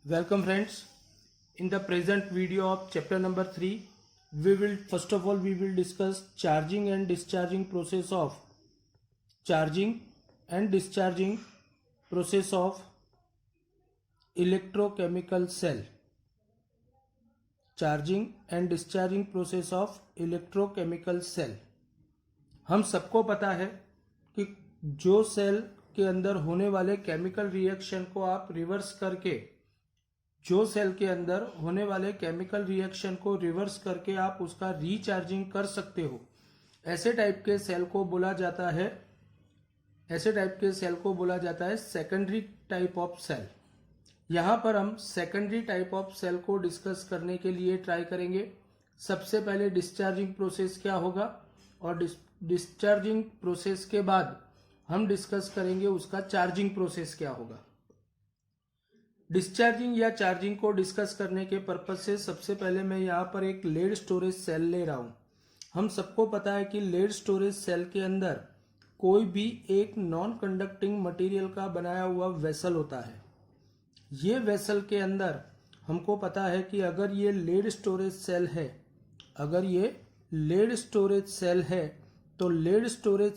Welcome friends. In the present video of chapter number 3, we will discuss charging and discharging process of electrochemical cell. Charging and discharging process of electrochemical cell. हम सबको पता है कि जो cell के अंदर होने वाले केमिकल रिएक्शन को आप रिवर्स करके आप उसका रीचार्जिंग कर सकते हो, ऐसे टाइप के सेल को बोला जाता है सेकेंडरी टाइप ऑफ सेल। यहाँ पर हम सेकेंडरी टाइप ऑफ सेल को डिस्कस करने के लिए ट्राई करेंगे। सबसे पहले डिस्चार्जिंग प्रोसेस क्या होगा और डिस्चार्जिंग प्रोसेस के बाद हम डिस्कस करेंगे उसका चार्जिंग प्रोसेस क्या होगा। डिस्चार्जिंग या चार्जिंग को डिस्कस करने के पर्पज से सबसे पहले मैं यहाँ पर एक लेड स्टोरेज सेल ले रहा हूँ। हम सबको पता है कि लेड स्टोरेज सेल के अंदर कोई भी एक नॉन कंडक्टिंग मटेरियल का बनाया हुआ वेसल होता है। ये वेसल के अंदर हमको पता है कि अगर ये लेड स्टोरेज सेल है तो लेड स्टोरेज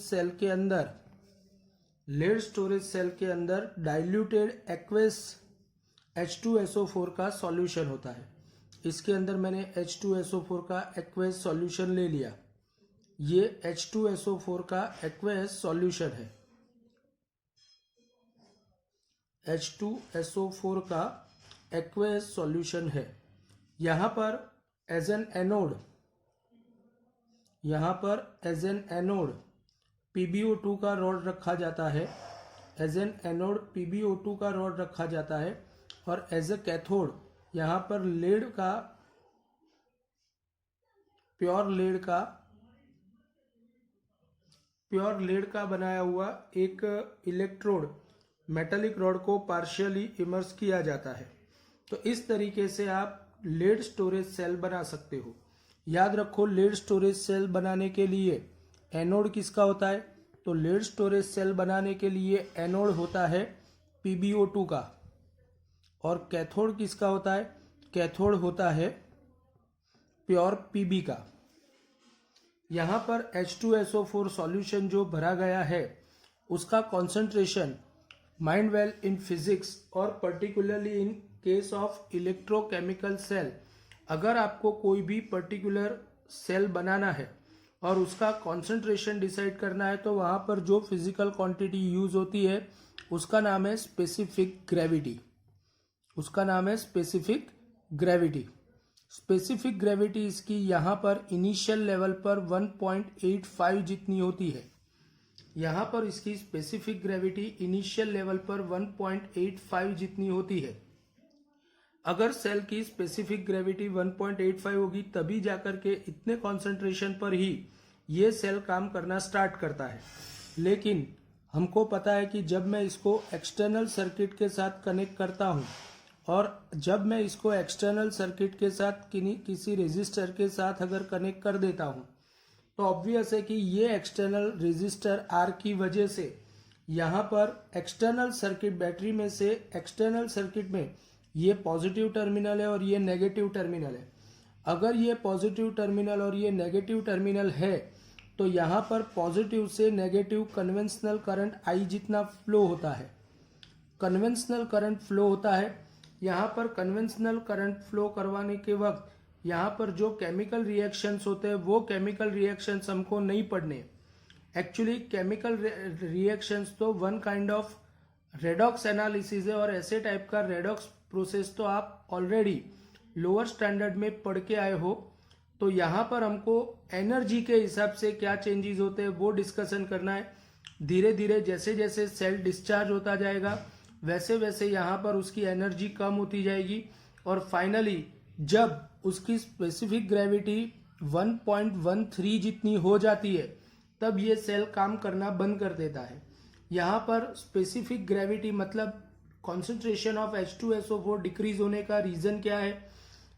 सेल के अंदर डाइल्यूटेड एक्वेस H2SO4 का सॉल्यूशन होता है। इसके अंदर मैंने H2SO4 का एक्वेस सॉल्यूशन ले लिया। ये H2SO4 का एक्वेस सॉल्यूशन है। H2SO4 का एक्वेस सॉल्यूशन है। यहाँ पर एज एन एनोड PbO2 का रॉड रखा जाता है और एज ए कैथोड यहाँ पर प्योर लेड का बनाया हुआ एक इलेक्ट्रोड मेटालिक रॉड को पार्शियली इमर्स किया जाता है। तो इस तरीके से आप लेड स्टोरेज सेल बना सकते हो। याद रखो, लेड स्टोरेज सेल बनाने के लिए एनोड किसका होता है? तो लेड स्टोरेज सेल बनाने के लिए एनोड होता है PbO2 का और कैथोड किसका होता है? कैथोड होता है प्योर Pb का। यहाँ पर H2SO4 सॉल्यूशन जो भरा गया है उसका concentration mind well in physics और particularly in case of electrochemical cell, अगर आपको कोई भी पर्टिकुलर सेल बनाना है और उसका कॉन्सेंट्रेशन डिसाइड करना है तो वहाँ पर जो फिजिकल क्वांटिटी यूज होती है उसका नाम है स्पेसिफिक ग्रेविटी। स्पेसिफिक ग्रेविटी इसकी यहाँ पर इनिशियल लेवल पर 1.85 जितनी होती है। यहाँ पर इसकी स्पेसिफिक ग्रेविटी इनिशियल लेवल पर 1.85 जितनी होती है। अगर सेल की स्पेसिफिक ग्रेविटी 1.85 होगी तभी जाकर के इतने कॉन्सेंट्रेशन पर ही ये सेल काम करना स्टार्ट करता है। लेकिन हमको पता है कि जब मैं इसको एक्सटर्नल सर्किट के साथ कनेक्ट करता हूँ और जब मैं इसको एक्सटर्नल सर्किट के साथ किसी रेजिस्टर के साथ अगर कनेक्ट कर देता हूँ तो ऑब्वियस है कि ये एक्सटर्नल रेजिस्टर R की वजह से यहाँ पर एक्सटर्नल सर्किट बैटरी में से एक्सटर्नल सर्किट में ये पॉजिटिव टर्मिनल है और ये नेगेटिव टर्मिनल है। अगर ये पॉजिटिव टर्मिनल और ये नेगेटिव टर्मिनल है तो यहाँ पर पॉजिटिव से नेगेटिव कन्वेंशनल करंट I जितना फ्लो होता है। यहाँ पर कन्वेंशनल करंट फ्लो करवाने के वक्त यहाँ पर जो केमिकल रिएक्शंस होते हैं वो केमिकल रिएक्शंस हमको नहीं पढ़ने। एक्चुअली केमिकल रिएक्शंस तो one kind of redox analysis है और ऐसे टाइप का रेडॉक्स प्रोसेस तो आप ऑलरेडी लोअर स्टैंडर्ड में पढ़ के आए हो। तो यहाँ पर हमको एनर्जी के हिसाब से क्या चेंजेस होते हैं वो डिस्कशन करना है। धीरे धीरे जैसे जैसे सेल डिस्चार्ज होता जाएगा वैसे वैसे यहाँ पर उसकी एनर्जी कम होती जाएगी और फाइनली जब उसकी स्पेसिफिक ग्रेविटी 1.13 जितनी हो जाती है तब ये सेल काम करना बंद कर देता है। यहाँ पर स्पेसिफिक ग्रेविटी मतलब कॉन्सेंट्रेशन ऑफ H2SO4 डिक्रीज होने का रीजन क्या है?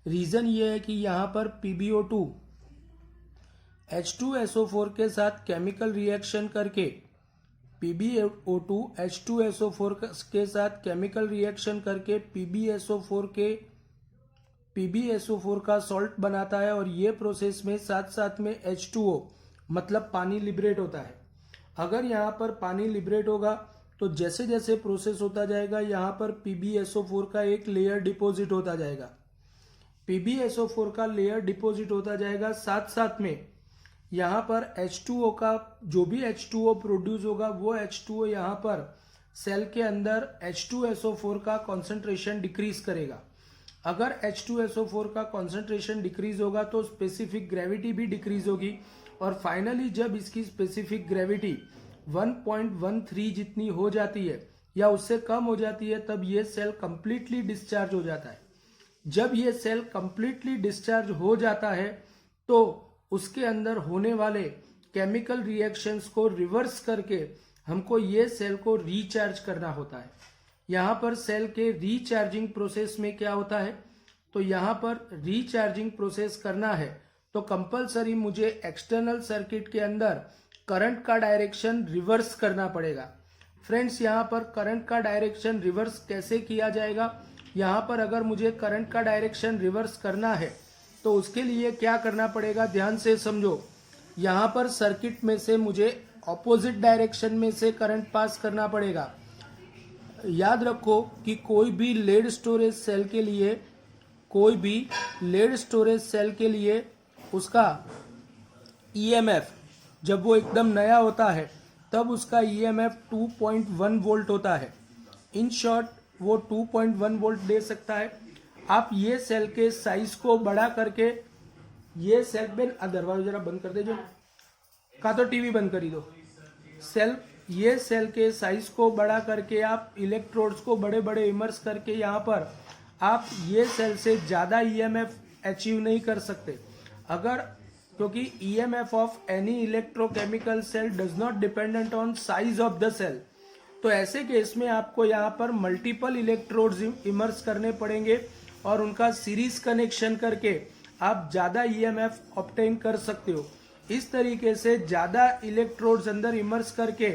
रीजन ये है कि यहाँ पर PbO2 H2SO4 के साथ केमिकल रिएक्शन करके PbO2 H2SO4 के साथ केमिकल रिएक्शन करके PbSO4 का सॉल्ट बनाता है और ये प्रोसेस में साथ साथ में H2O मतलब पानी लिबरेट होता है। अगर यहाँ पर पानी लिबरेट होगा तो जैसे जैसे प्रोसेस होता जाएगा यहाँ पर PbSO4 का एक लेयर डिपॉजिट होता जाएगा। PbSO4 का लेयर डिपॉजिट होता जाएगा, साथ साथ में यहाँ पर H2O का जो भी H2O प्रोड्यूस होगा वो H2O यहाँ पर सेल के अंदर H2SO4 का कॉन्सेंट्रेशन डिक्रीज करेगा। अगर H2SO4 का कॉन्सेंट्रेशन डिक्रीज होगा तो स्पेसिफिक ग्रेविटी भी डिक्रीज होगी और फाइनली जब इसकी स्पेसिफिक ग्रेविटी 1.13 जितनी हो जाती है या उससे कम हो जाती है तब ये सेल कंप्लीटली डिस्चार्ज हो जाता है। जब ये सेल कंप्लीटली डिस्चार्ज हो जाता है तो उसके अंदर होने वाले केमिकल रिएक्शंस को रिवर्स करके हमको ये सेल को रिचार्ज करना होता है। यहाँ पर सेल के रिचार्जिंग प्रोसेस में क्या होता है, तो यहाँ पर रिचार्जिंग प्रोसेस करना है तो कंपलसरी मुझे एक्सटर्नल सर्किट के अंदर करंट का डायरेक्शन रिवर्स करना पड़ेगा। फ्रेंड्स, यहाँ पर करंट का डायरेक्शन रिवर्स कैसे किया जाएगा, यहाँ पर अगर मुझे करंट का डायरेक्शन रिवर्स करना है तो उसके लिए क्या करना पड़ेगा, ध्यान से समझो। यहाँ पर सर्किट में से मुझे ऑपोजिट डायरेक्शन में से करंट पास करना पड़ेगा। याद रखो कि कोई भी लेड स्टोरेज सेल के लिए उसका EMF जब वो एकदम नया होता है तब उसका EMF 2.1 वोल्ट होता है। इन शॉर्ट वो 2.1 वोल्ट दे सकता है। आप ये सेल के साइज को बड़ा करके ये सेल में दरवाजा जरा बंद कर दे, जो का तो टीवी बंद करी दो। ये सेल के साइज को बड़ा करके आप इलेक्ट्रोड्स को बड़े बड़े इमर्स करके यहाँ पर आप ये सेल से ज्यादा EMF अचीव नहीं कर सकते। क्योंकि EMF of any electrochemical cell does not dependent on size of the cell. तो ऐसे केस में आपको यहाँ पर मल्टीपल इलेक्ट्रोड्स इमर्स करने पड़ेंगे और उनका सीरीज कनेक्शन करके आप ज्यादा EMF ऑब्टेन कर सकते हो। इस तरीके से ज्यादा इलेक्ट्रोड्स अंदर इमर्स करके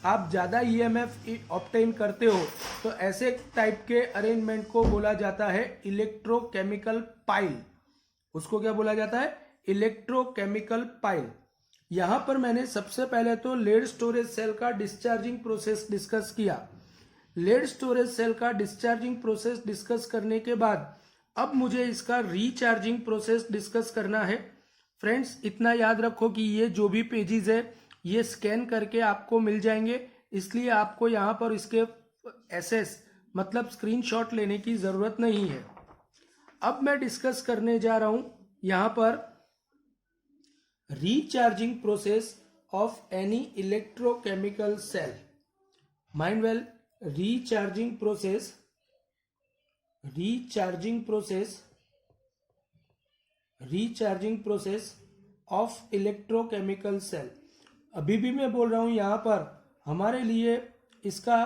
आप ज्यादा EMF ऑब्टेन करते हो तो ऐसे टाइप के अरेंजमेंट को बोला जाता है इलेक्ट्रोकेमिकल पाइल। उसको क्या बोला जाता है, इलेक्ट्रोकेमिकल पाइल। यहां पर मैंने सबसे पहले तो लेड स्टोरेज सेल का डिस्चार्जिंग प्रोसेस डिस्कस किया। लेड स्टोरेज सेल का डिस्चार्जिंग प्रोसेस डिस्कस करने के बाद अब मुझे इसका रिचार्जिंग प्रोसेस डिस्कस करना है। फ्रेंड्स, इतना याद रखो कि ये जो भी पेजेस है ये स्कैन करके आपको मिल जाएंगे, इसलिए आपको यहाँ पर इसके एसएस मतलब स्क्रीनशॉट लेने की जरूरत नहीं है। अब मैं डिस्कस करने जा रहा हूं यहाँ पर recharging process of any electrochemical cell. Mind well, recharging process of electrochemical cell। अभी भी मैं बोल रहा हूं यहाँ पर हमारे लिए इसका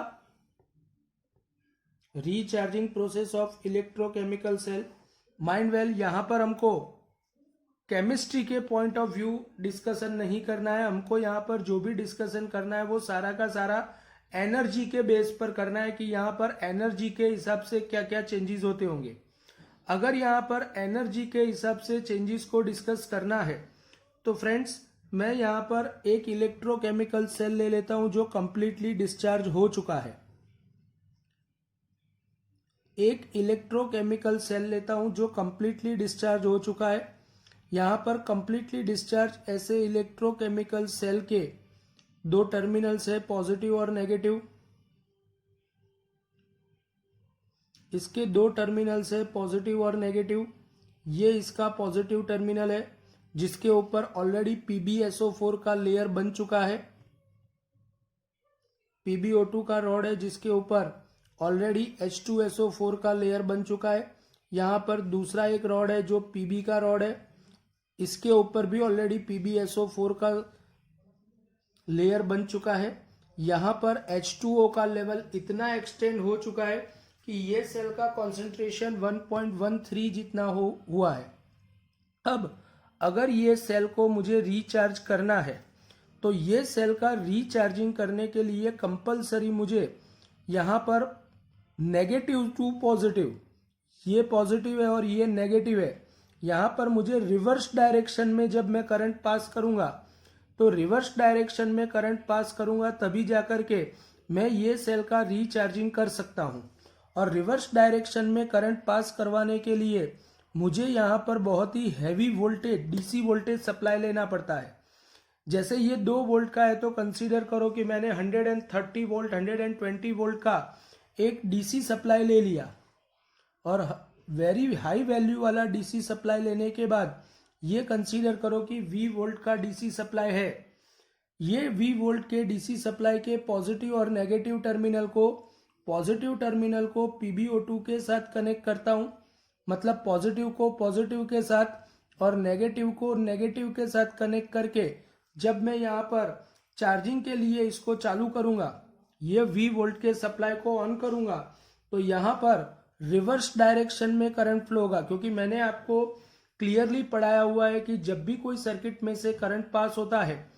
recharging process of electrochemical cell। Mind well, यहाँ पर हमको केमिस्ट्री के पॉइंट ऑफ व्यू डिस्कशन नहीं करना है। हमको यहाँ पर जो भी डिस्कशन करना है वो सारा का सारा एनर्जी के बेस पर करना है कि यहाँ पर एनर्जी के हिसाब से क्या क्या चेंजेस होते होंगे। अगर यहाँ पर एनर्जी के हिसाब से चेंजेस को डिस्कस करना है तो फ्रेंड्स मैं यहाँ पर एक इलेक्ट्रोकेमिकल सेल ले लेता हूं जो कंप्लीटली डिस्चार्ज हो चुका है। एक इलेक्ट्रोकेमिकल सेल लेता हूं जो कंप्लीटली डिस्चार्ज हो चुका है। यहाँ पर कंप्लीटली डिस्चार्ज ऐसे इलेक्ट्रोकेमिकल सेल के दो टर्मिनल्स है, पॉजिटिव और नेगेटिव। इसके दो टर्मिनल्स है, पॉजिटिव और नेगेटिव। ये इसका पॉजिटिव टर्मिनल है जिसके ऊपर ऑलरेडी PbSO4 का लेयर बन चुका है। PbO2 का रॉड है जिसके ऊपर ऑलरेडी H2SO4 का लेयर बन चुका है। यहाँ पर दूसरा एक रॉड है जो Pb का रॉड है, इसके ऊपर भी ऑलरेडी PbSO4 का लेयर बन चुका है। यहाँ पर H2O का लेवल इतना एक्सटेंड हो चुका है कि ये सेल का कॉन्सेंट्रेशन 1.13 जितना हुआ है। अब अगर ये सेल को मुझे रिचार्ज करना है तो ये सेल का रीचार्जिंग करने के लिए कंपलसरी मुझे यहाँ पर नेगेटिव टू पॉजिटिव, ये पॉजिटिव है और ये नेगेटिव है, यहाँ पर मुझे रिवर्स डायरेक्शन में जब मैं करंट पास करूंगा, तो रिवर्स डायरेक्शन में करंट पास करूंगा तभी जाकर के मैं ये सेल का रीचार्जिंग कर सकता हूं। और रिवर्स डायरेक्शन में करंट पास करवाने के लिए मुझे यहाँ पर बहुत ही heavy voltage DC voltage supply लेना पड़ता है। जैसे ये 2 वोल्ट का है तो कंसीडर करो कि मैंने 130 वोल्ट 120 वोल्ट का एक डीसी सप्लाई ले लिया, और वेरी हाई वैल्यू वाला डीसी सप्लाई लेने के बाद ये कंसीडर करो कि V वोल्ट का डीसी सप्लाई है। ये V वोल्ट के डीसी सप्लाई के पॉजिटिव और नेगेटिव टर्मिनल को, पॉजिटिव टर्मिनल को PbO2 के साथ कनेक्ट करता हूं, मतलब पॉजिटिव को पॉजिटिव के साथ और नेगेटिव को नेगेटिव के साथ कनेक्ट करके जब मैं यहाँ पर चार्जिंग के लिए इसको चालू करूंगा, ये V वोल्ट के सप्लाई को ऑन करूंगा, तो यहाँ पर रिवर्स डायरेक्शन में करंट फ्लो होगा। क्योंकि मैंने आपको क्लियरली पढ़ाया हुआ है कि जब भी कोई सर्किट में से करंट पास होता है,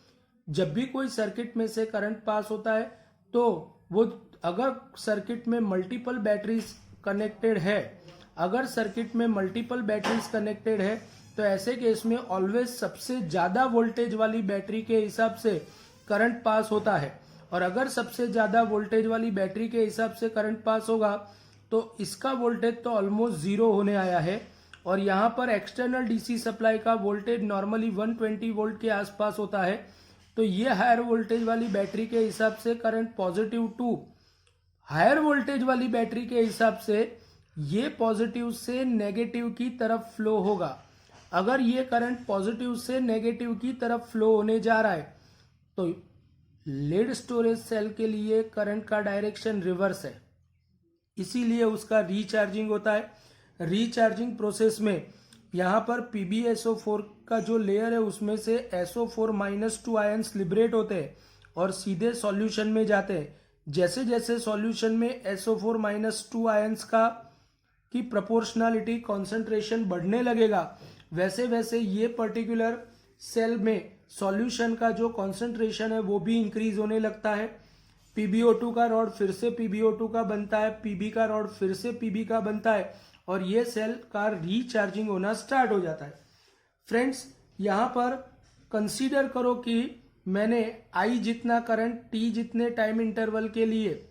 जब भी कोई सर्किट में से करंट पास होता है, तो वो अगर सर्किट में मल्टीपल बैटरीज कनेक्टेड है, अगर सर्किट में मल्टीपल बैटरीज कनेक्टेड है, तो ऐसे केस में ऑलवेज सबसे ज्यादा वोल्टेज वाली बैटरी के हिसाब से करंट पास होता है। और अगर सबसे ज्यादा वोल्टेज वाली बैटरी के हिसाब से करंट पास होगा तो इसका वोल्टेज तो ऑलमोस्ट 0 होने आया है। और यहाँ पर एक्सटर्नल डीसी सप्लाई का वोल्टेज नॉर्मली 120 वोल्ट के आसपास होता है, तो ये हायर वोल्टेज वाली बैटरी के हिसाब से current positive to higher voltage वाली बैटरी के हिसाब से ये पॉजिटिव से नेगेटिव की तरफ फ्लो होगा। अगर ये करंट पॉजिटिव से नेगेटिव की तरफ फ्लो होने जा रहा है तो लेड स्टोरेज सेल के लिए करंट का डायरेक्शन रिवर्स है, इसीलिए उसका रीचार्जिंग होता है। रीचार्जिंग प्रोसेस में यहाँ पर PbSO4 का जो लेयर है उसमें से SO4-2 आयंस लिबरेट होते हैं और सीधे सॉल्यूशन में जाते हैं। जैसे जैसे सॉल्यूशन में SO4-2 आयंस का की प्रोपोर्शनलिटी कॉन्सेंट्रेशन बढ़ने लगेगा, वैसे वैसे ये पर्टिकुलर सेल में सॉल्यूशन का जो कॉन्सेंट्रेशन है वो भी इंक्रीज होने लगता है। PbO2 का रॉड फिर से PbO2 का बनता है, Pb का रॉड फिर से Pb का बनता है और ये सेल का रीचार्जिंग होना स्टार्ट हो जाता है। फ्रेंड्स, यहाँ पर कंसीडर करो कि मैंने I जितना करंट T जितने टाइम इंटरवल के लिए,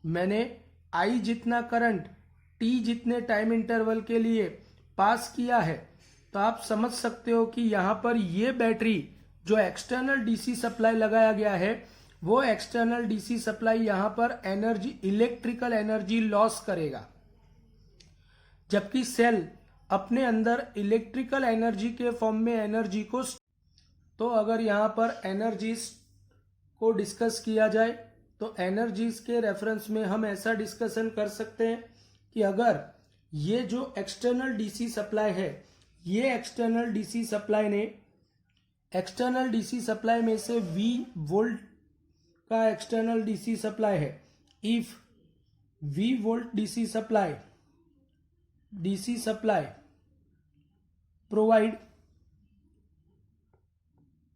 मैंने I जितना करंट T जितने टाइम इंटरवल के लिए पास किया है, तो आप समझ सकते हो कि यहाँ पर ये बैटरी जो एक्सटर्नल डीसी सप्लाई लगाया गया है, वो एक्सटर्नल डीसी सप्लाई यहाँ पर एनर्जी, इलेक्ट्रिकल एनर्जी लॉस करेगा, जबकि सेल अपने अंदर इलेक्ट्रिकल एनर्जी के फॉर्म में एनर्जी को, तो अगर यहाँ पर एनर्जीज को डिस्कस किया जाए तो एनर्जीज के रेफरेंस में हम ऐसा डिस्कशन कर सकते हैं कि अगर ये जो एक्सटर्नल डीसी सप्लाई है, ये एक्सटर्नल डीसी सप्लाई ने, एक्सटर्नल डीसी सप्लाई में से V वोल्ट का एक्सटर्नल डीसी सप्लाई है। If V volt DC supply provide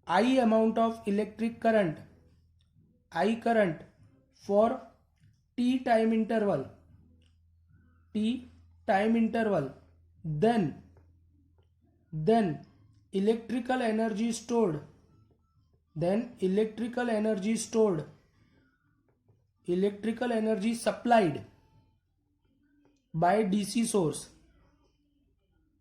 I amount of electric current, I current for T time interval, then electrical energy stored, electrical energy supplied by DC source।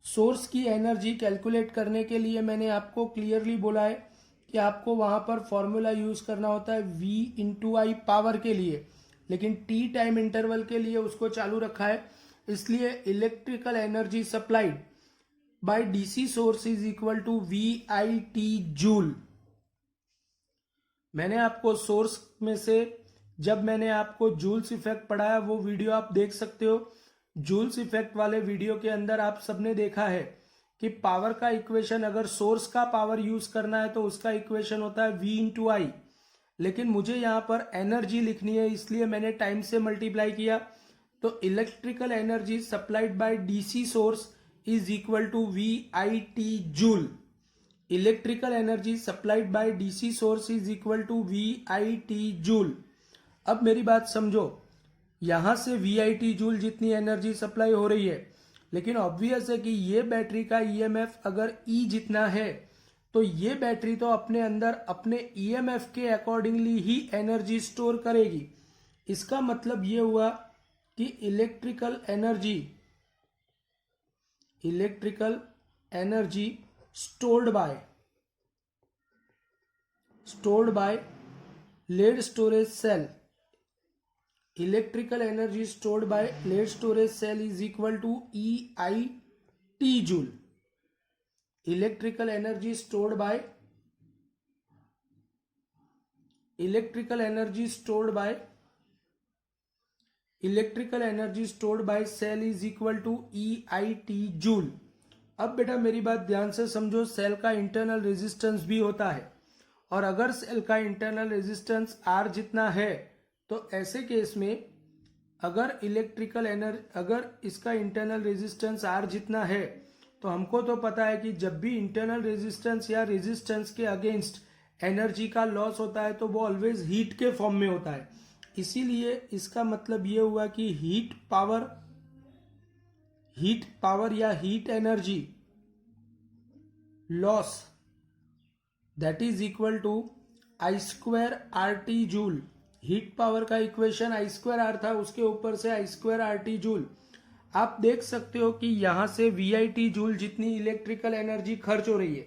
Source की energy calculate करने के लिए मैंने आपको clearly बोला है कि आपको वहां पर फॉर्मूला यूज करना होता है V इंटू आई पावर के लिए, लेकिन T टाइम इंटरवल के लिए उसको चालू रखा है, इसलिए electrical energy supplied by DC source is equal to VIT joule. मैंने आपको सोर्स में से जब मैंने आपको जूल्स इफेक्ट पढ़ाया वो वीडियो आप देख सकते हो। जूल्स इफेक्ट वाले वीडियो के अंदर आप सबने देखा है कि पावर का इक्वेशन, अगर सोर्स का पावर यूज करना है तो उसका इक्वेशन होता है V इंटू आई, लेकिन मुझे यहाँ पर एनर्जी लिखनी है इसलिए मैंने टाइम से मल्टीप्लाई किया, तो electrical energy supplied by DC source is equal to VIT joule. Electrical energy supplied by DC source is equal to VIT joule. अब मेरी बात समझो, यहां से VIT जूल जितनी एनर्जी सप्लाई हो रही है, लेकिन ऑब्वियस है कि ये बैटरी का EMF अगर E जितना है तो ये बैटरी तो अपने अंदर अपने EMF के अकॉर्डिंगली ही एनर्जी स्टोर करेगी। इसका मतलब ये हुआ कि electrical energy stored by lead storage cell, electrical energy stored by lead storage cell is equal to EIT joule. Electrical energy stored by cell is equal to EIT joule. अब बेटा मेरी बात ध्यान से समझो, सेल का इंटरनल रेजिस्टेंस भी होता है, और अगर सेल का इंटरनल रेजिस्टेंस R जितना है तो ऐसे केस में अगर इसका इंटरनल रेजिस्टेंस R जितना है तो हमको तो पता है कि जब भी इंटरनल रेजिस्टेंस या रेजिस्टेंस के अगेंस्ट एनर्जी का लॉस होता है तो वो ऑलवेज हीट के फॉर्म में होता है। इसीलिए इसका मतलब ये हुआ कि हीट पावर या heat energy loss that is equal to I²RT joule. Heat power का इक्वेशन I²R था, उसके ऊपर से I²RT जूल। आप देख सकते हो कि यहां से VIT जूल जितनी इलेक्ट्रिकल एनर्जी खर्च हो रही है,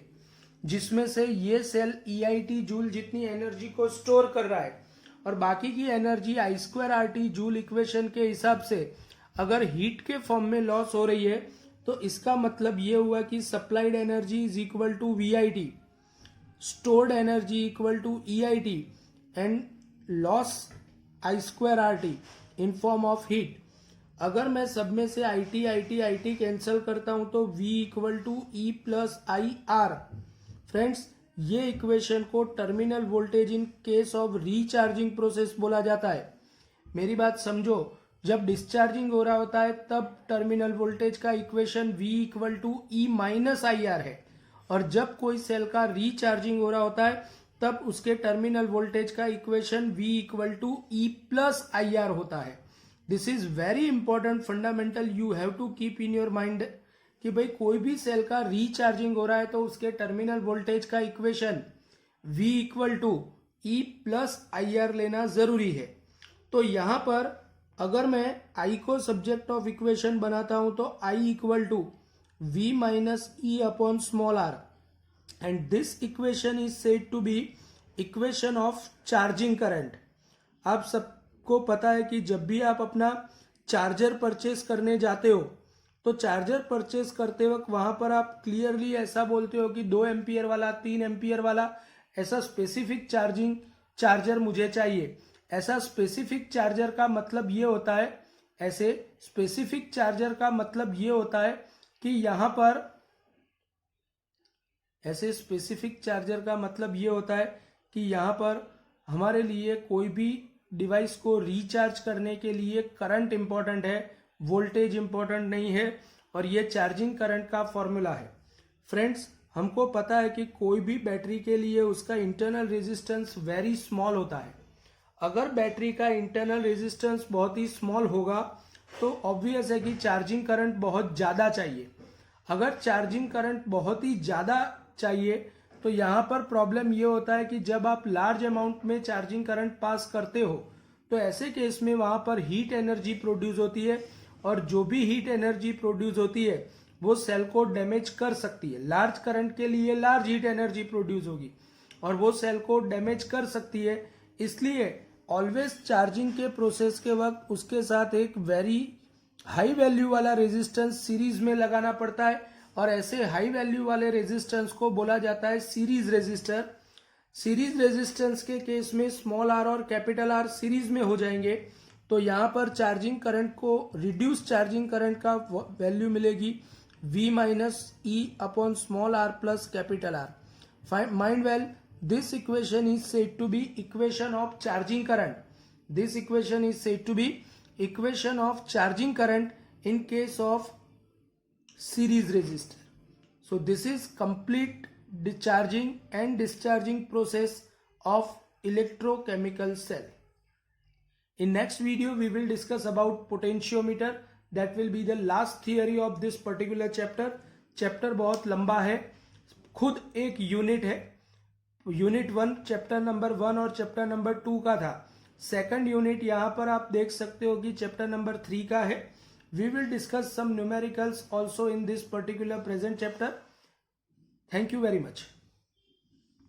जिसमें से ये सेल EIT जूल जितनी एनर्जी को स्टोर कर रहा है, और बाकी की एनर्जी I²RT जूल इक्वेशन के हिसाब से अगर हीट के फॉर्म में लॉस हो रही है तो इसका मतलब ये हुआ कि supplied energy is equal to VIT, stored energy equal to EIT and loss I²RT in form of heat. अगर मैं सब में से IT कैंसिल करता हूं तो V equal to E plus IR। Friends, ये इक्वेशन को terminal voltage in case of recharging process बोला जाता है। मेरी बात समझो, जब डिस्चार्जिंग हो रहा होता है तब टर्मिनल वोल्टेज का equation V equal to E minus IR है, और जब कोई सेल का रीचार्जिंग हो रहा होता है तब उसके टर्मिनल वोल्टेज का equation V equal to E plus IR होता है। This is very important fundamental, you have to keep in your mind कि भाई कोई भी सेल का रीचार्जिंग हो रहा है तो उसके टर्मिनल वोल्टेज का equation V equal to E plus IR लेना जरूरी है। तो यहां पर अगर मैं I को सब्जेक्ट ऑफ इक्वेशन बनाता हूं तो I equal to V minus E upon small r, and this equation is said to be equation of charging current. आप सबको पता है कि जब भी आप अपना चार्जर परचेस करने जाते हो तो चार्जर परचेस करते वक्त वहां पर आप क्लियरली ऐसा बोलते हो कि 2 एम्पियर वाला, 3 एम्पियर वाला, ऐसा स्पेसिफिक चार्जर मुझे चाहिए। ऐसा स्पेसिफिक चार्जर का मतलब ये होता है, कि यहां पर हमारे लिए कोई भी डिवाइस को रिचार्ज करने के लिए करंट इंपॉर्टेंट है, वोल्टेज इंपॉर्टेंट नहीं है, और ये चार्जिंग करंट का फॉर्मूला है। फ्रेंड्स, हमको पता है कि कोई भी बैटरी के लिए उसका इंटरनल रेजिस्टेंस वेरी स्मॉल होता है। अगर बैटरी का इंटरनल रेजिस्टेंस बहुत ही स्मॉल होगा तो ऑब्वियस है कि चार्जिंग करंट बहुत ज्यादा चाहिए। अगर चार्जिंग करंट बहुत ही ज्यादा चाहिए तो यहाँ पर प्रॉब्लम ये होता है कि जब आप लार्ज अमाउंट में चार्जिंग करंट पास करते हो तो ऐसे केस में वहां पर हीट एनर्जी प्रोड्यूस होती है, और जो भी हीट एनर्जी प्रोड्यूस होती है वो सेल को डैमेज कर सकती है। लार्ज करंट के लिए लार्ज हीट एनर्जी प्रोड्यूस होगी और वो सेल को डैमेज कर सकती है। इसलिए ऑलवेज चार्जिंग के प्रोसेस के वक्त उसके साथ एक वेरी हाई वैल्यू वाला रेजिस्टेंस सीरीज में लगाना पड़ता है, और ऐसे हाई वैल्यू वाले रेजिस्टेंस को बोला जाता है सीरीज रेजिस्टर। सीरीज रेजिस्टेंस के केस में स्मॉल r और कैपिटल R सीरीज में हो जाएंगे तो यहाँ पर चार्जिंग करंट को रिड्यूस चार्जिंग करंट का वैल्यू मिलेगी V minus E upon small r plus capital R। Mind well, this equation is said to be equation of charging current. This equation is said to be equation of charging current in case of series resistor. So this is complete charging and discharging process of electrochemical cell. In next video we will discuss about potentiometer. That will be the last theory of this particular chapter. Chapter बहुत लंबा है, खुद एक unit है. Unit 1 chapter number 1 और chapter number 2 का था. Second unit यहाँ पर आप देख सकते हो कि चैप्टर नंबर 3 का है. We will discuss some numericals also in this particular present chapter. Thank you very much.